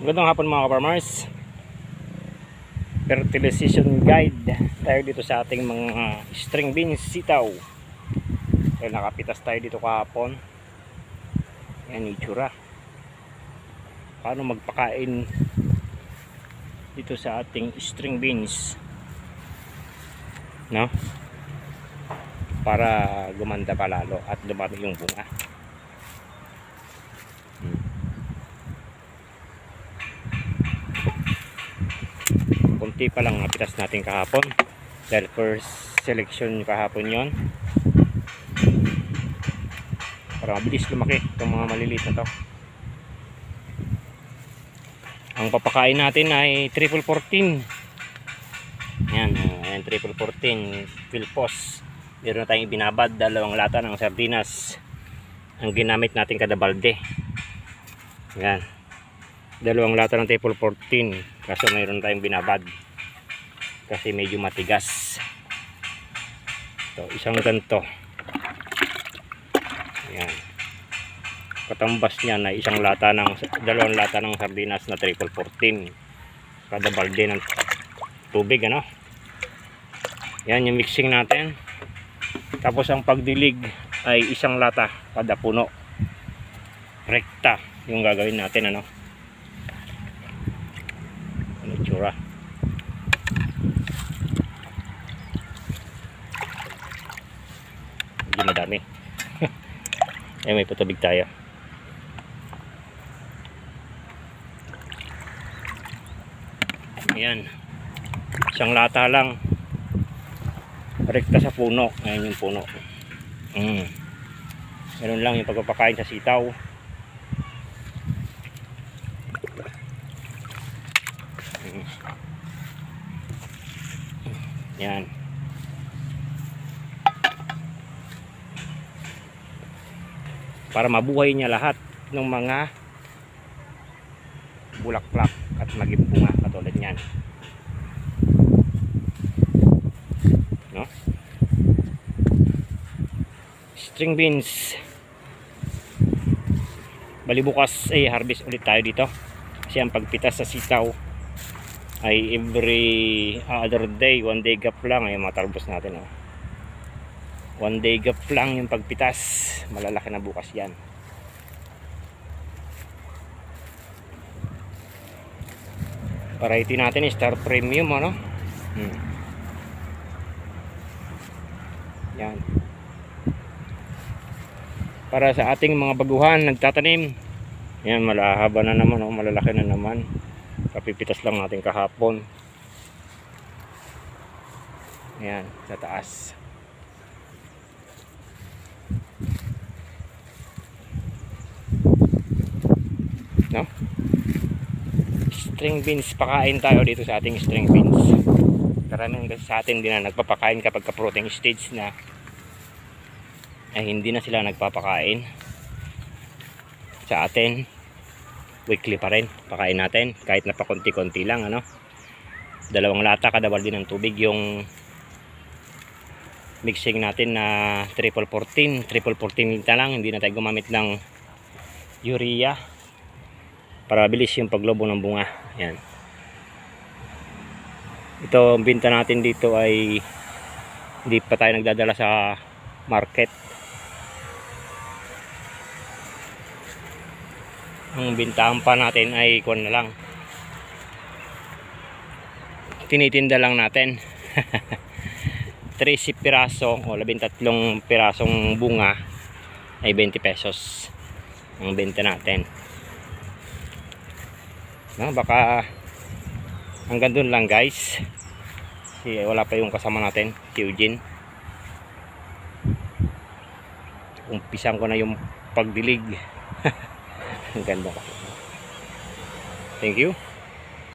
Magandang hapon mga ka-farmers. Fertilization guide tayo dito sa ating mga string beans sitaw. Dahil nakapitas tayo dito kahapon. Yan yung itsura. Paano magpakain dito sa ating string beans, no? Para gumanda pa lalo at dumami yung bunga. Kunti pa lang napitas natin kahapon dahil first selection kahapon yon, para mabilis lumaki itong mga maliliit na to. Ang papakain natin ay triple 14. Yan, ayan, triple 14 Philpos. Meron na tayong binabad, 2 lata ng sardinas ang ginamit natin kada balde. Yan, 2 lata ng triple 14, kaso mayroon tayong binabad kasi medyo matigas. So, isang ganto. Yan, katambas niya na 2 lata ng sardinas na triple 14 kada balde ng tubig, ano. Yan yung mixing natin. Tapos ang pagdilig ay 1 lata kada puno. Rekta yung gagawin natin, ano. Ano itsura? Hindi madami. Ay, may patubig tayo. Ayan, 1 lata lang, rekta sa puno. Ayan yung puno. Meron lang yung pagpapakain sa sitaw. Yan. Para mabuhay niya lahat ng mga bulaklak at maging bunga katulad niyan, no? String beans, bali bukas ay harvest ulit tayo dito kasi ang pagpitas sa sitaw ay every other day, 1 day gap lang ay matarbos natin, oh. 1 day gap lang yung pagpitas, malalaki na bukas yan. Variety natin is Star Premium, ano. Yan, para sa ating mga baguhan nagtatanim. Yan, malahaba na naman, oh, malalaki na naman. Kapipitas lang natin kahapon. Yan, sa taas. No? String beans, pakain tayo dito sa ating string beans. Karamihan kasi sa atin din na nagpapakain kapag ka-fruiting stage na, ay hindi na sila nagpapakain. Sa atin, weekly pa rin pakain natin, kahit na pa konti-konti lang, ano. 2 lata kada balde ng tubig yung mixing natin na triple 14 na lang. Hindi na tayo gumamit ng urea para mabilis yung paglobo ng bunga. Yan, ito ang binta natin dito ay hindi pa tayo nagdadala sa market. Ang bintahan pa natin ay kuwan na lang, tinitinda lang natin. 13 piraso o 13 pirasong bunga ay 20 pesos ang benta natin, no? Baka hanggang dun lang, guys. Wala pa yung kasama natin, si Eugene. Umpisan ko na yung pagdilig. Ang ganda. Thank you.